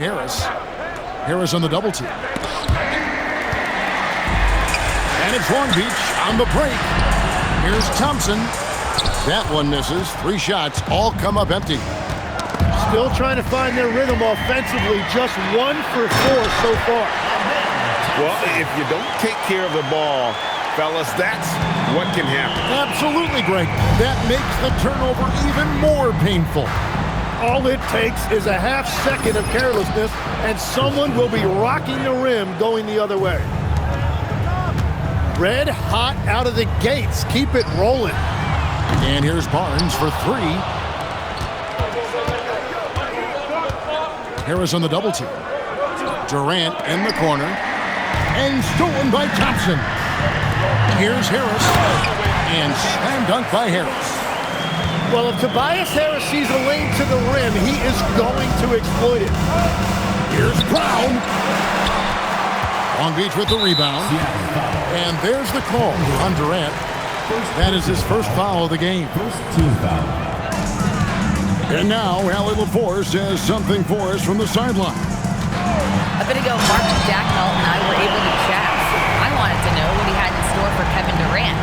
Harris. Harris on the double team. And it's Long Beach on the break. Here's Thompson. That one misses. 3 shots, all come up empty. Still trying to find their rhythm offensively. Just 1 for 4 so far. Well, if you don't take care of the ball, fellas, that's what can happen. Absolutely, Greg. That makes the turnover even more painful. All it takes is a half second of carelessness, and someone will be rocking the rim going the other way. Red hot out of the gates. Keep it rolling. And here's Barnes for 3. Harris on the double team. Durant in the corner. And stolen by Thompson. Here's Harris. And slam dunk by Harris. Well, if Tobias Harris sees a lane to the rim, he is going to exploit it. Here's Brown. Long Beach with the rebound. And there's the call on Durant. That is his first foul of the game. And now, Allie LaForce has something for us from the sideline. A bit ago, Mark Dacknall and I were able to chat. I wanted to know what he had in store for Kevin Durant.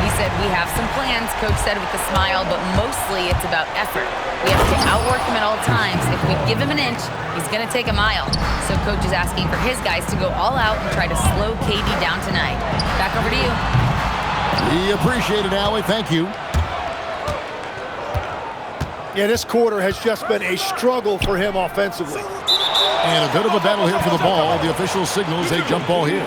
He said, "We have some plans," Coach said with a smile, "but mostly it's about effort. We have to outwork him at all times. If we give him an inch, he's going to take a mile." So Coach is asking for his guys to go all out and try to slow KD down tonight. Back over to you. We appreciate it, Allie. Thank you. Yeah, this quarter has just been a struggle for him offensively. And a bit of a battle here for the ball. The official signals a jump ball here.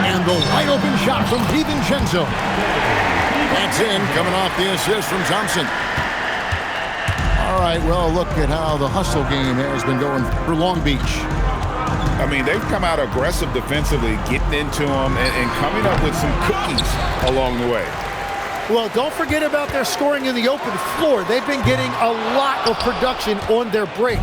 And the wide open shot from DiVincenzo. That's in, coming off the assist from Thompson. All right, well, look at how the hustle game has been going for Long Beach. I mean, they've come out aggressive defensively, getting into them and coming up with some cookies along the way. Well, don't forget about their scoring in the open floor. They've been getting a lot of production on their break.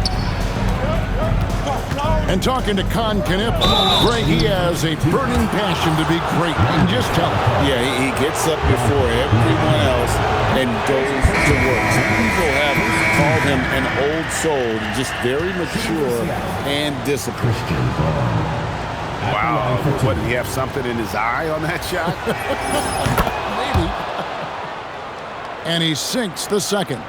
And talking to Con Knipp, Greg, he has a burning passion to be great. You can just tell. Yeah, he gets up before everyone else and goes to work. Some people have called him an old soul, just very mature and disciplined. Wow, what, did he have something in his eye on that shot? Maybe. And he sinks the second.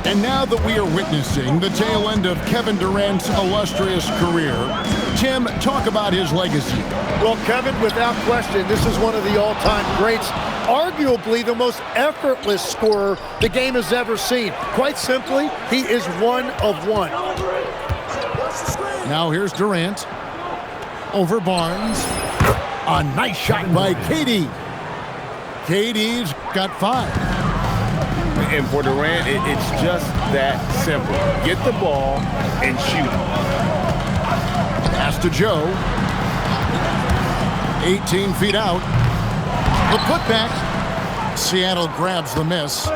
And now that we are witnessing the tail end of Kevin Durant's illustrious career, Tim, talk about his legacy. Well, Kevin, without question, this is one of the all-time greats. Arguably the most effortless scorer the game has ever seen. Quite simply, he is one of one. Now here's Durant. Over Barnes. A nice shot by KD. KD's got 5. And for Durant, it's just that simple. Get the ball and shoot. Pass to Joe. 18 feet out. The putback. Seattle grabs the miss.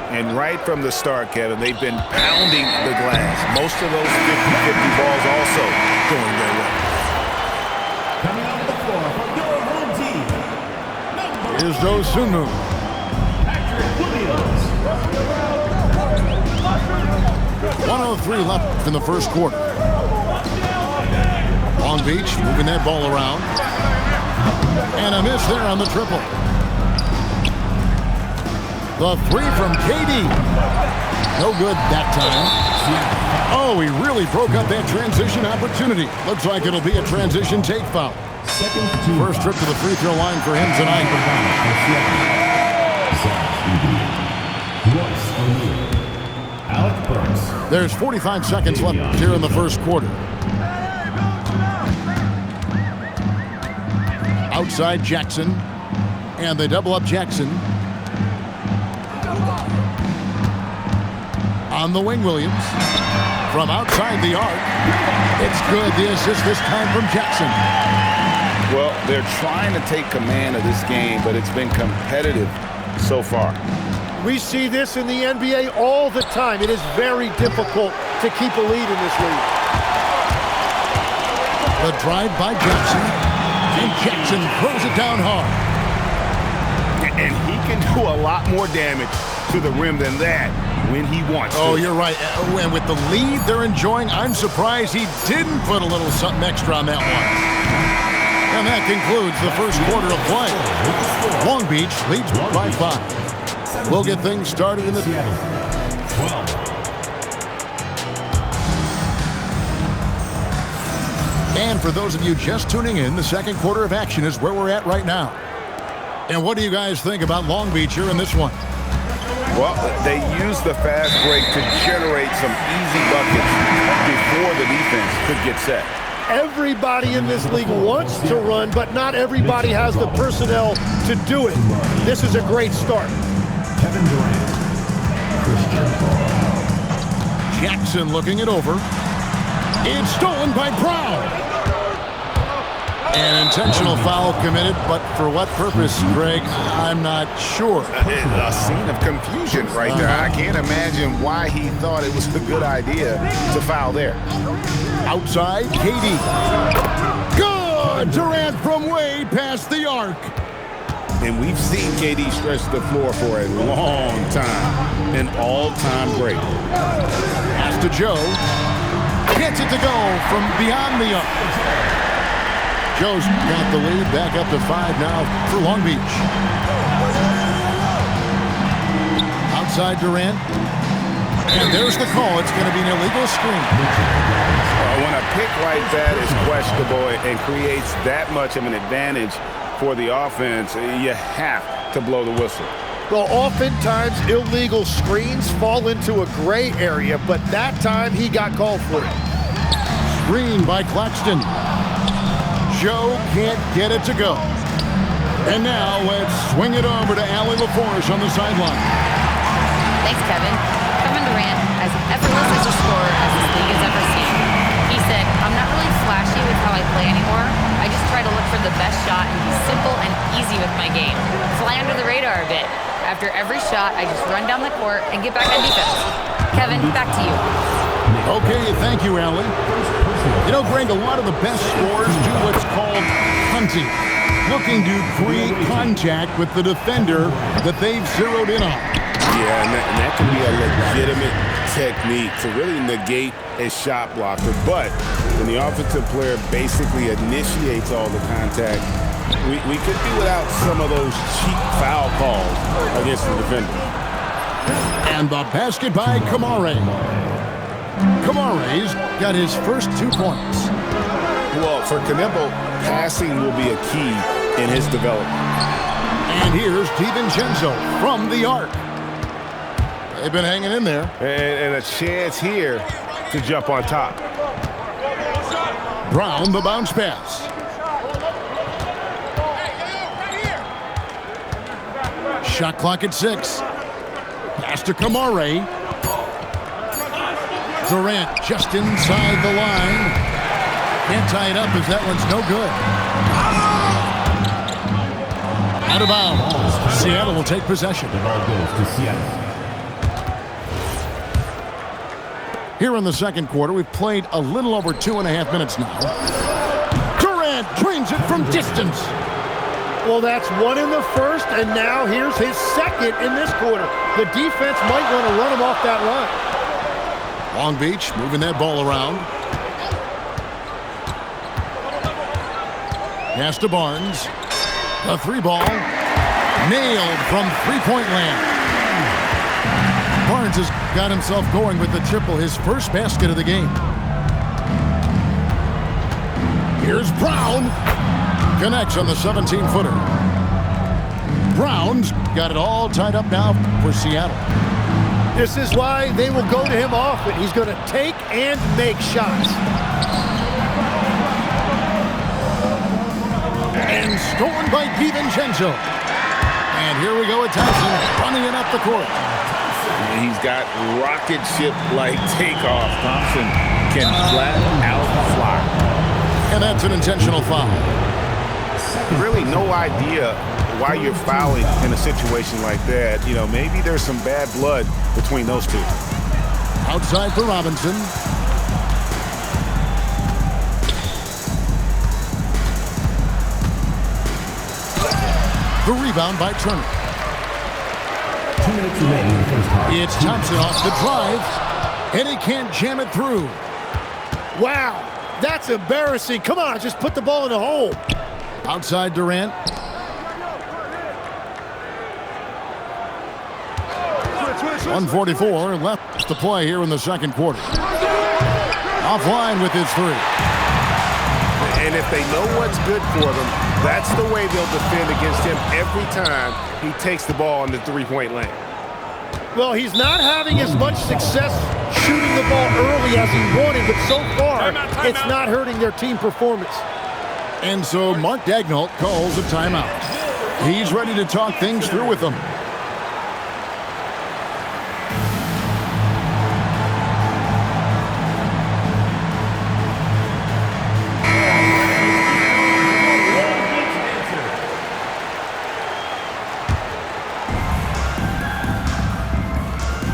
And right from the start, Kevin, they've been pounding the glass. Most of those 50-50 balls also going their way. Coming out of the floor from your home team. Here's Dosunmu. Patrick Williams. 1:03 left in the first quarter. Long Beach moving that ball around. And a miss there on the triple. The 3 from KD. No good that time. Oh, he really broke up that transition opportunity. Looks like it'll be a transition take foul. First trip to the free throw line for him tonight. There's 45 seconds left here in the first quarter. Outside Jackson. And they double up Jackson. On the wing, Williams. From outside the arc. It's good. The assist this time from Jackson. Well, they're trying to take command of this game, but it's been competitive so far. We see this in the NBA all the time. It is very difficult to keep a lead in this league. The drive by Jackson. Jackson throws it down hard. And he can do a lot more damage to the rim than that when he wants to. Oh, you're right. And with the lead they're enjoying, I'm surprised he didn't put a little something extra on that one. And that concludes the first quarter of play. Long Beach leads by 5. We'll get things started in the... 12. And for those of you just tuning in, the second quarter of action is where we're at right now. And what do you guys think about Long Beach here in this one? Well, they use the fast break to generate some easy buckets before the defense could get set. Everybody in this league wants to run, but not everybody has the personnel to do it. This is a great start. Kevin Durant. Christian Paul. Jackson looking it over. It's stolen by Brown. An intentional foul committed, but for what purpose, Greg? I'm not sure. A scene of confusion right there. I can't imagine why he thought it was a good idea to foul there. Outside, KD. Good! Durant from way past the arc. And we've seen KD stretch the floor for a long time. An all-time great. Pass to Joe. Gets it to go from beyond the arc. Joe's got the lead back up to 5 now for Long Beach. Outside Durant. And there's the call. It's going to be an illegal screen. When a pick like that is questionable and creates that much of an advantage for the offense, you have to blow the whistle. Well, oftentimes illegal screens fall into a gray area, but that time he got called for it. Screen by Claxton. Joe can't get it to go. And now let's swing it over to Allie LaForge on the sideline. Thanks, Kevin. Kevin Durant, as effortless as a scorer as this league has ever seen. He said, I'm not really flashy with how I play anymore. I just try to look for the best shot and be simple and easy with my game. Fly under the radar a bit. After every shot, I just run down the court and get back on defense. Kevin, back to you. Okay, thank you, Allie. You know, Greg, a lot of the best scorers do what's called hunting, looking to create contact with the defender that they've zeroed in on. Yeah, and that can be a legitimate technique to really negate a shot blocker. But when the offensive player basically initiates all the contact, we could do without some of those cheap foul calls against the defender. And the basket by Kamare. Kamare's got his first 2 points. Well, for Knipple, passing will be a key in his development. And here's DiVincenzo from the arc. They've been hanging in there. And a chance here to jump on top. Brown, the bounce pass. Shot clock at 6. Pass to Kamare. Durant just inside the line. Can't tie it up as that one's no good. Out of bounds. Seattle will take possession. The ball goes to Seattle. Here in the second quarter, we've played a little over 2.5 minutes now. Durant drains it from distance. Well, that's one in the first, and now here's his second in this quarter. The defense might want to run him off that run. Long Beach moving that ball around. Pass to Barnes. A 3 ball. Nailed from three-point land. Barnes has got himself going with the triple, his first basket of the game. Here's Brown. Connects on the 17-footer. Brown's got it all tied up now for Seattle. This is why they will go to him often. He's going to take and make shots. And stolen by DiVincenzo. And here we go with Thompson running it up the court. He's got rocket ship-like takeoff. Thompson can flat out fly. And that's an intentional foul. Really no idea why you're fouling in a situation like that. You know, maybe there's some bad blood between those two. Outside for Robinson. The rebound by Turner. 2 minutes remaining in the first half. It's Thompson off the drive, and he can't jam it through. Wow, that's embarrassing. Come on, just put the ball in the hole. Outside Durant. .144 left to play here in the second quarter. Offline with his three. And if they know what's good for them, that's the way they'll defend against him every time he takes the ball in the three-point lane. Well, he's not having as much success shooting the ball early as he wanted, but so far, it's not hurting their team performance. And so Mark Daigneault calls a timeout. He's ready to talk things through with them.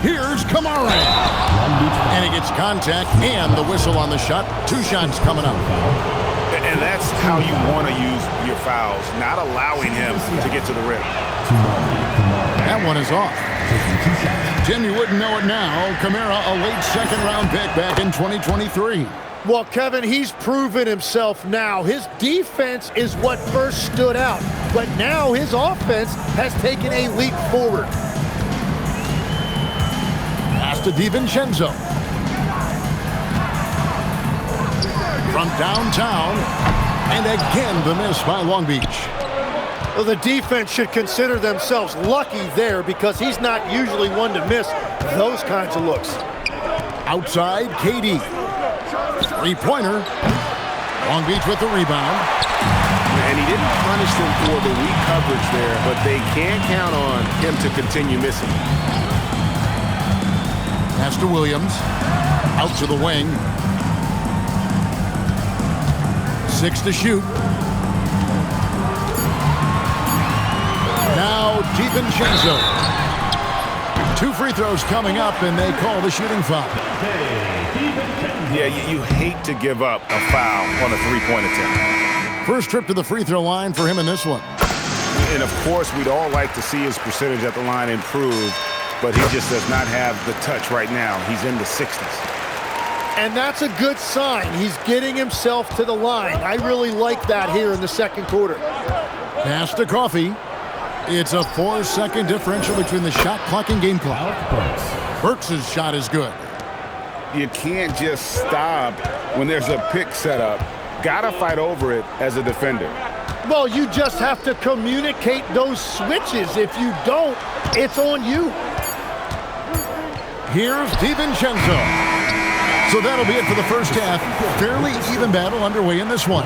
Here's Kamara. And he gets contact and the whistle on the shot. 2 shots coming up. And that's how you want to use your fouls, not allowing him to get to the rim. That one is off. Jim, you wouldn't know it now. Kamara, a late second-round pick back in 2023. Well, Kevin, he's proven himself now. His defense is what first stood out, but now his offense has taken a leap forward. Pass to DiVincenzo. From downtown, and again the miss by Long Beach. Well, the defense should consider themselves lucky there because he's not usually one to miss those kinds of looks. Outside, KD. Three-pointer. Long Beach with the rebound. And he didn't punish them for the weak coverage there, but they can't count on him to continue missing. Pass to Williams. Out to the wing. 6 to shoot. Now DiVincenzo. 2 free throws coming up, and they call the shooting foul. Yeah, you hate to give up a foul on a three-point attempt. First trip to the free throw line for him in this one. And, of course, we'd all like to see his percentage at the line improve, but he just does not have the touch right now. He's in the 60s. And that's a good sign. He's getting himself to the line. I really like that here in the second quarter. Pass to Coffee. It's a 4-second differential between the shot clock and game clock. Burks' shot is good. You can't just stop when there's a pick set up. Gotta fight over it as a defender. Well, you just have to communicate those switches. If you don't, it's on you. Here's DiVincenzo. So that'll be it for the first half. Fairly even battle underway in this one.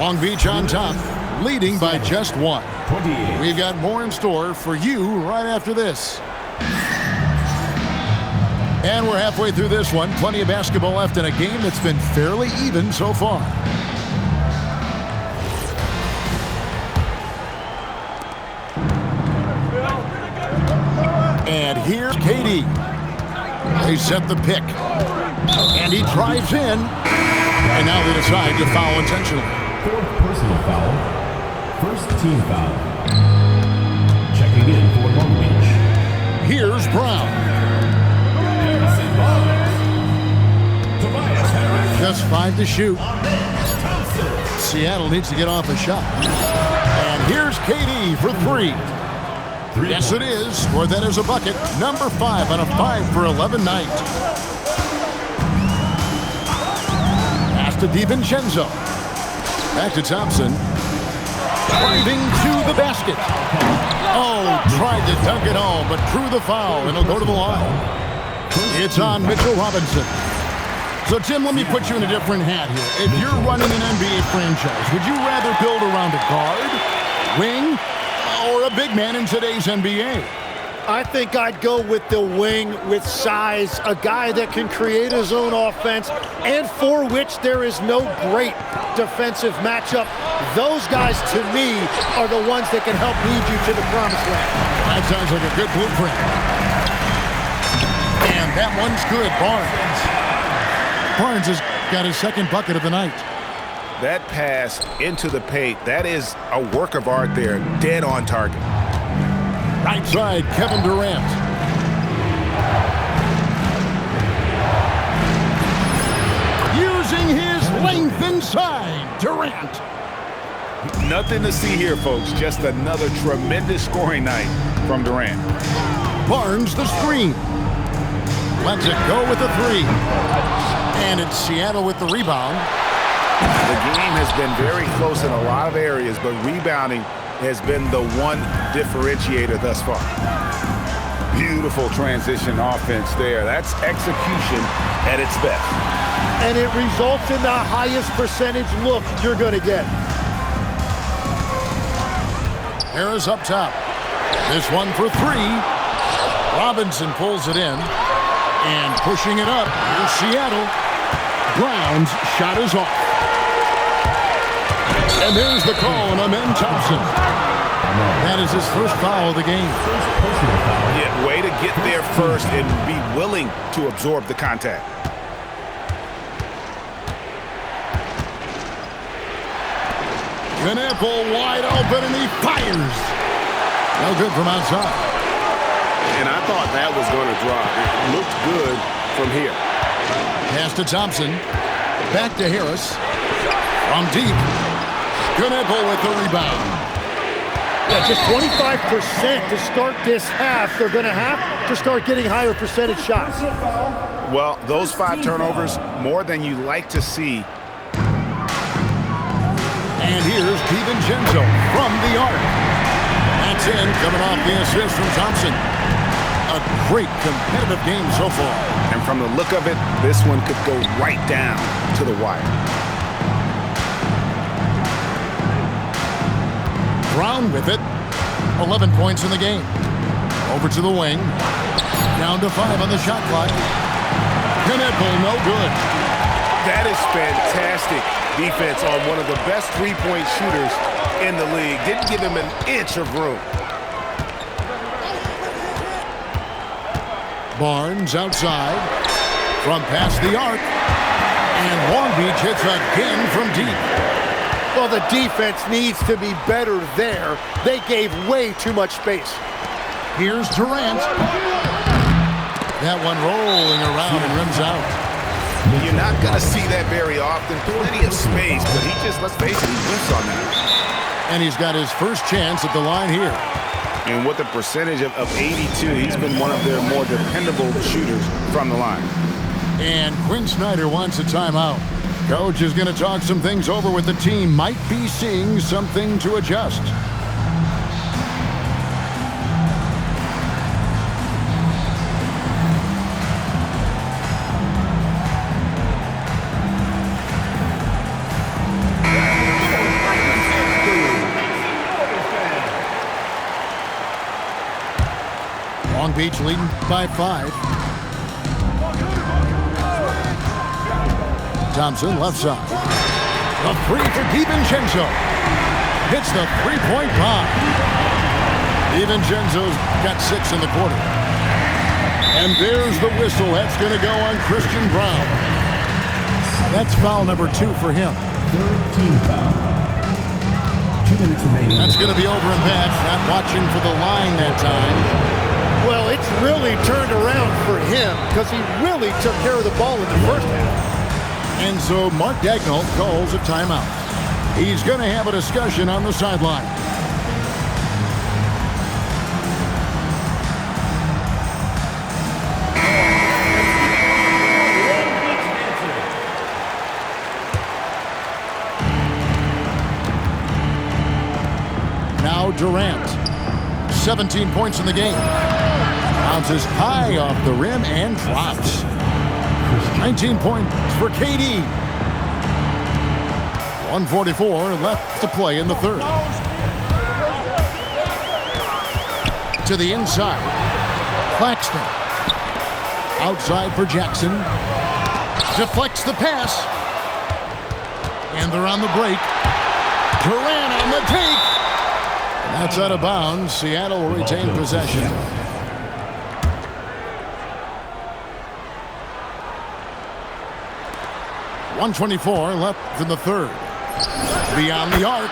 Long Beach on top, leading by just 1. We've got more in store for you right after this. And we're halfway through this one. Plenty of basketball left in a game that's been fairly even so far. And here's KD. They set the pick. And he drives in. And now they decide to foul intentionally. 4th personal foul. 1st team foul. Checking in for Long Beach. Here's Brown. Just 5 to shoot. Seattle needs to get off a shot. And here's KD for 3. Yes, it is. Or that is a bucket. Number 5 on a 5 for 11 night. Pass to DiVincenzo. Back to Thompson. Driving to the basket. Oh, tried to dunk it home, but drew the foul, and he'll go to the line. It's on Mitchell Robinson. So, Tim, let me put you in a different hat here. If you're running an NBA franchise, would you rather build around a guard, wing, or a big man in today's NBA? I think I'd go with the wing with size, a guy that can create his own offense and for which there is no great defensive matchup. Those guys, to me, are the ones that can help lead you to the promised land. That sounds like a good blueprint. And that one's good. Barnes has got his second bucket of the night. that pass into the paint, that is a work of art there, dead on target. Right side, Kevin Durant. Using his length inside, Durant. Nothing to see here, folks. Just another tremendous scoring night from Durant. Barnes the screen. Lets it go with the three. And it's Seattle with the rebound. The game has been very close in a lot of areas, but rebounding has been the one differentiator thus far. Beautiful transition offense there. That's execution at its best. And it results in the highest percentage look you're going to get. Harris up top. This one for three. Robinson pulls it in. And pushing it up, here's Seattle. Brown's shot is off. And there's the call on Amen Thompson. That is his first foul of the game. Yeah, way to get there first and be willing to absorb the contact. Knipple wide open, and he fires. No good from outside. And I thought that was going to drop. It looked good from here. Pass to Thompson. Back to Harris. From deep. Knipple with the rebound. Yeah, just 25% to start this half. They're going to have to start getting higher percentage shots. Well, those 5 turnovers, more than you like to see. And here's DiVincenzo from the arc. That's in, coming off the assist from Thompson. A great competitive game so far. And from the look of it, this one could go right down to the wire. Brown with it. 11 points in the game. Over to the wing. Down to 5 on the shot clock. Knipple, no good. That is fantastic defense on one of the best three-point shooters in the league. Didn't give him an inch of room. Barnes outside. From past the arc. And Long Beach hits again from deep. Well, the defense needs to be better there. They gave way too much space. Here's Durant. That one rolling around and rims out. You're not going to see that very often. Plenty of space, but he just, let's face it, he whiffs on that. And he's got his first chance at the line here. And with a percentage of 82, he's been one of their more dependable shooters from the line. And Quinn Snyder wants a timeout. Coach is going to talk some things over with the team. Might be seeing something to adjust. Long Beach leading by 5. Thompson, left side. A three for DiVincenzo. Hits the three-point bomb. DiVincenzo's got 6 in the quarter. And there's the whistle. That's going to go on Christian Braun. That's foul number 2 for him. Third team foul. 2 minutes remaining. That's going to be over and back. Not watching for the line that time. Well, it's really turned around for him because he really took care of the ball in the first half. And so Mark Daigneault calls a timeout. He's going to have a discussion on the sideline. Now Durant. 17 points in the game. Bounces high off the rim and drops. 19 points for KD. 1:44 left to play in the third. To the inside. Claxton. Outside for Jackson. Deflects the pass. And they're on the break. Durant on the take. That's out of bounds. Seattle will retain possession. 1:24 left in the third. Beyond the arc.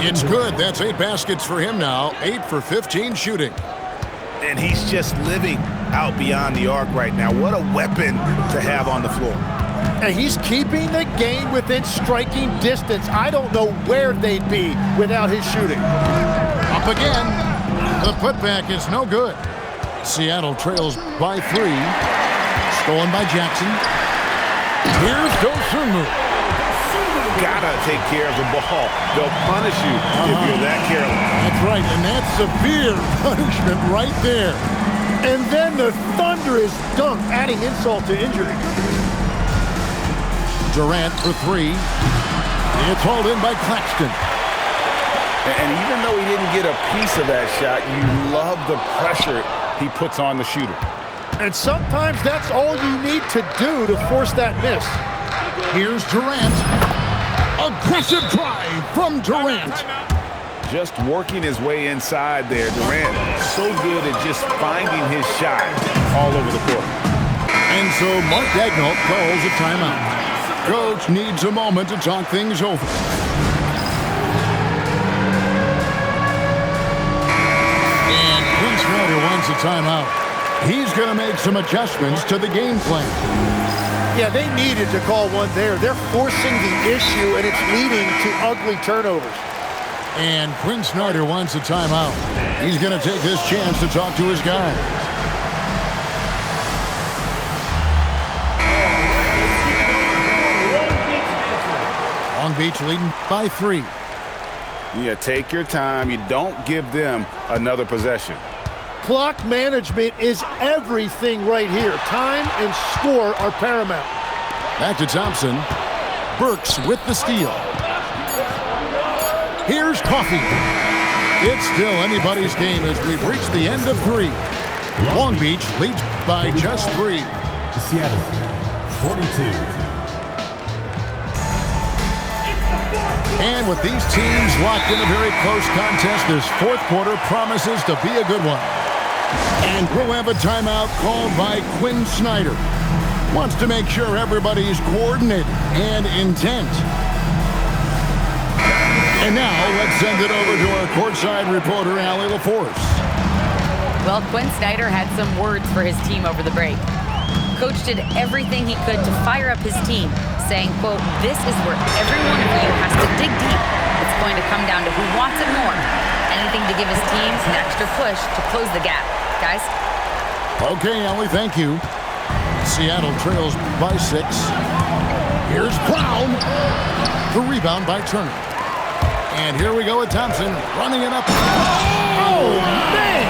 It's good. That's 8 baskets for him now. 8 for 15 shooting. And he's just living out beyond the arc right now. What a weapon to have on the floor. And he's keeping the game within striking distance. I don't know where they'd be without his shooting. Up again. The putback is no good. Seattle trails by 3. Stolen by Jackson. Here's Dosunmu. Gotta take care of the ball. They'll punish you if you're that careless. That's right, and that's severe punishment right there. And then the thunderous dunk, adding insult to injury. Durant for 3. It's hauled in by Claxton. And even though he didn't get a piece of that shot, you love the pressure he puts on the shooter. And sometimes that's all you need to do to force that miss. Here's Durant. Aggressive drive from Durant. Just working his way inside there. Durant so good at just finding his shot all over the court. And so Mark Daigneault calls a timeout. Coach needs a moment to talk things over. And Quinn Snyder wants a timeout. He's going to make some adjustments to the game plan. Yeah, they needed to call one there. They're forcing the issue, and it's leading to ugly turnovers. And Quinn Snyder wants a timeout. He's going to take this chance to talk to his guys. Long Beach leading by 3. Yeah, take your time. You don't give them another possession. Clock management is everything right here. Time and score are paramount. Back to Thompson. Burks with the steal. Here's Coffey. It's still anybody's game as we've reached the end of 3. Long Beach leads by just 3. Seattle, 42. And with these teams locked in a very close contest, this 4th quarter promises to be a good one. And we'll have a timeout called by Quinn Snyder. Wants to make sure everybody's coordinated and intent. And now let's send it over to our courtside reporter, Allie LaForce. Well, Quinn Snyder had some words for his team over the break. Coach did everything he could to fire up his team, saying, quote, "This is where every one of you has to dig deep. It's going to come down to who wants it more. Anything to give his team an extra push to close the gap." Guys? Okay, Allie, thank you. Seattle trails by 6. Here's Brown. The rebound by Turner. And here we go with Thompson running it up. Oh, man!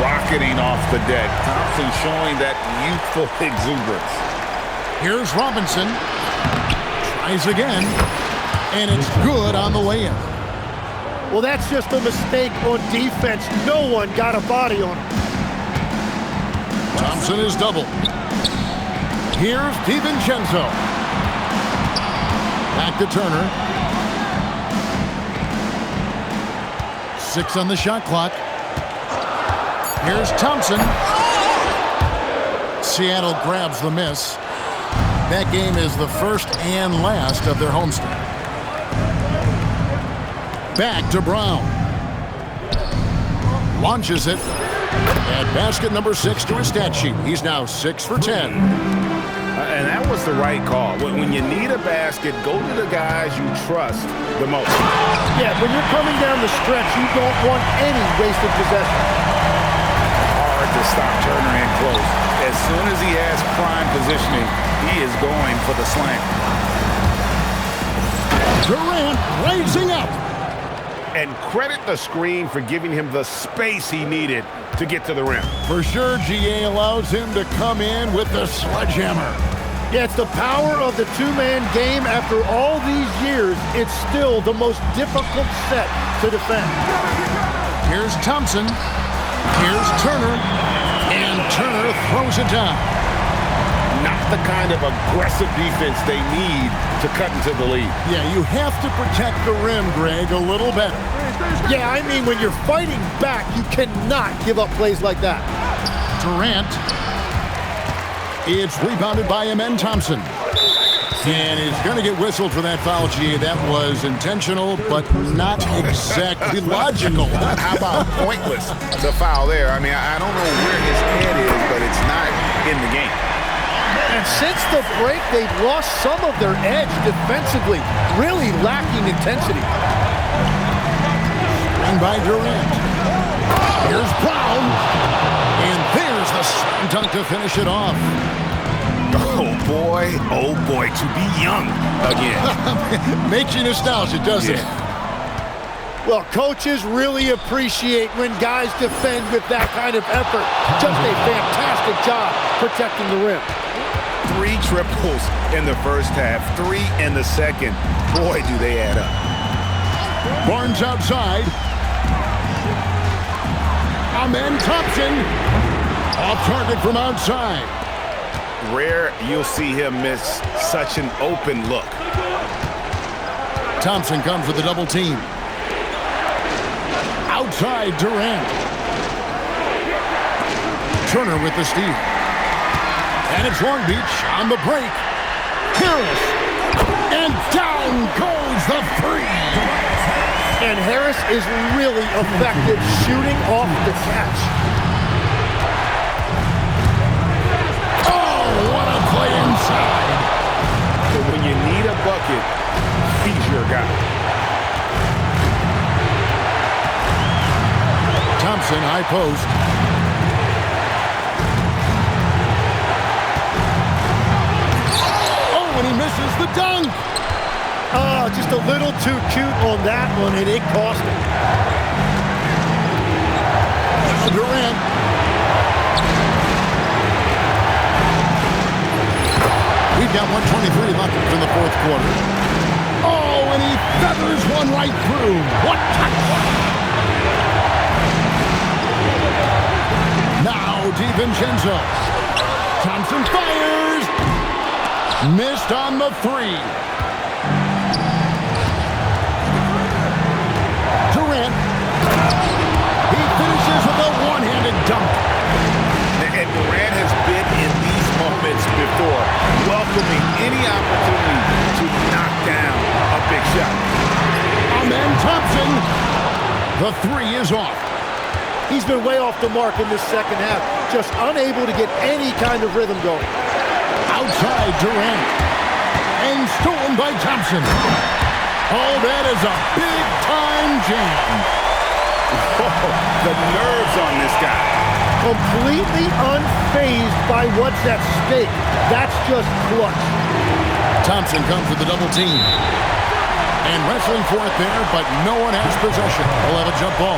Rocketing off the deck. Thompson showing that youthful exuberance. Here's Robinson. Tries again. And it's good on the way in. Well, that's just a mistake on defense. No one got a body on him. Thompson is doubled. Here's DiVincenzo. Back to Turner. 6 on the shot clock. Here's Thompson. Seattle grabs the miss. That game is the first and last of their homestand. Back to Brown. Launches it. And basket number 6 to his stat sheet. He's now 6 for 10. And that was the right call. When you need a basket, go to the guys you trust the most. Yeah, when you're coming down the stretch, you don't want any wasted possession. Hard to stop Turner in close. As soon as he has prime positioning, he is going for the slam. Durant raising up. And credit the screen for giving him the space he needed to get to the rim. For sure, GA allows him to come in with the sledgehammer. Yeah, it's the power of the two-man game. After all these years, it's still the most difficult set to defend. Here's Thompson. Here's Turner. And Turner throws it down. Not the kind of aggressive defense they need to cut into the lead. Yeah, you have to protect the rim, Greg, a little better. Yeah, I mean, when you're fighting back, you cannot give up plays like that. Durant. It's rebounded by Amen Thompson. And he's going to get whistled for that foul, G. That was intentional, but not exactly logical. How about pointless, the foul there? I mean, I don't know where his head is, but it's not in the game. And since the break, they've lost some of their edge defensively, really lacking intensity. And by Durant. Here's Brown. And there's the slam dunk to finish it off. Oh boy, to be young again. Makes you nostalgic, doesn't it? Well, coaches really appreciate when guys defend with that kind of effort. Just a fantastic job protecting the rim. 3 triples in the first half, 3 in the second. Boy, do they add up. Barnes outside. Amen Thompson. Off target from outside. Rare you'll see him miss such an open look. Thompson comes with a double team. Outside Durant. Turner with the steal. And it's Long Beach on the break. Harris. And down goes the three. And Harris is really effective shooting off the catch. What a play inside. So when you need a bucket, he's your guy. Thompson, high post. Oh, and he misses the dunk. Just a little too cute on that one, and it cost him. Durant. We've got 1:23 left in the fourth quarter. Oh, and he feathers one right through. What touch! Now DiVincenzo. Thompson fires. Missed on the three. Durant. He finishes with a one-handed dunk. And Durant has been in these moments before, welcoming any opportunity to knock down a big shot. Amen Thompson. The three is off. He's been way off the mark in this second half, just unable to get any kind of rhythm going. Outside Durant. And stolen by Thompson. Oh, that is a big-time jam. Oh, the nerves on this guy. Completely unfazed by what's at stake. That's just clutch. Thompson comes with the double team. And wrestling for it there, but no one has possession. He'll have a jump ball.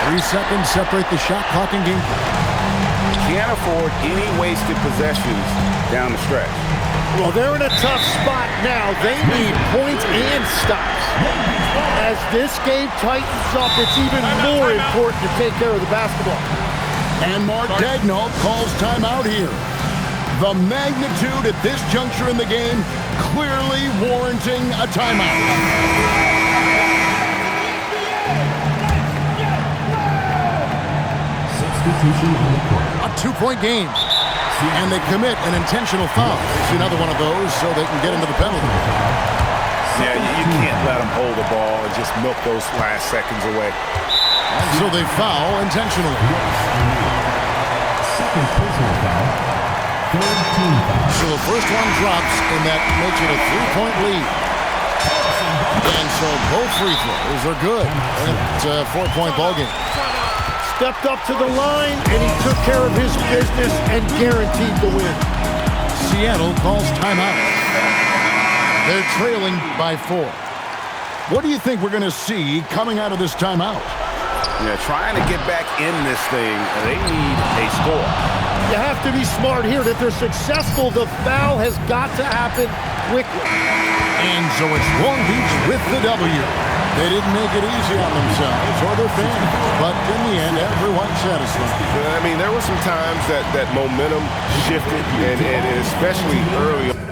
3 seconds separate the shot clock and game clock. Can't afford any wasted possessions down the stretch. Well, they're in a tough spot now. They need points and stops. As this game tightens up, it's even more important to take care of the basketball. And Mark Daigneault calls timeout here. The magnitude at this juncture in the game clearly warranting a timeout. Substitution on the court. A 2-point game. And they commit an intentional foul. It's another one of those so they can get into the penalty. Yeah, you can't let them hold the ball and just milk those last seconds away. And so they foul intentionally. Second personal foul. Third team foul. So the first one drops, and that makes it a 3-point lead. And so both free throws are good. And it's a 4-point ballgame. Stepped up to the line, and he took care of his business and guaranteed the win. Seattle calls timeout. They're trailing by 4. What do you think we're going to see coming out of this timeout? Yeah, trying to get back in this thing, they need a score. You have to be smart here. If they're successful, the foul has got to happen quickly. And so it's Long Beach with the W. They didn't make it easy on themselves or their fans, but in the end, everyone's satisfied. I mean, there were some times that momentum shifted, and especially early on.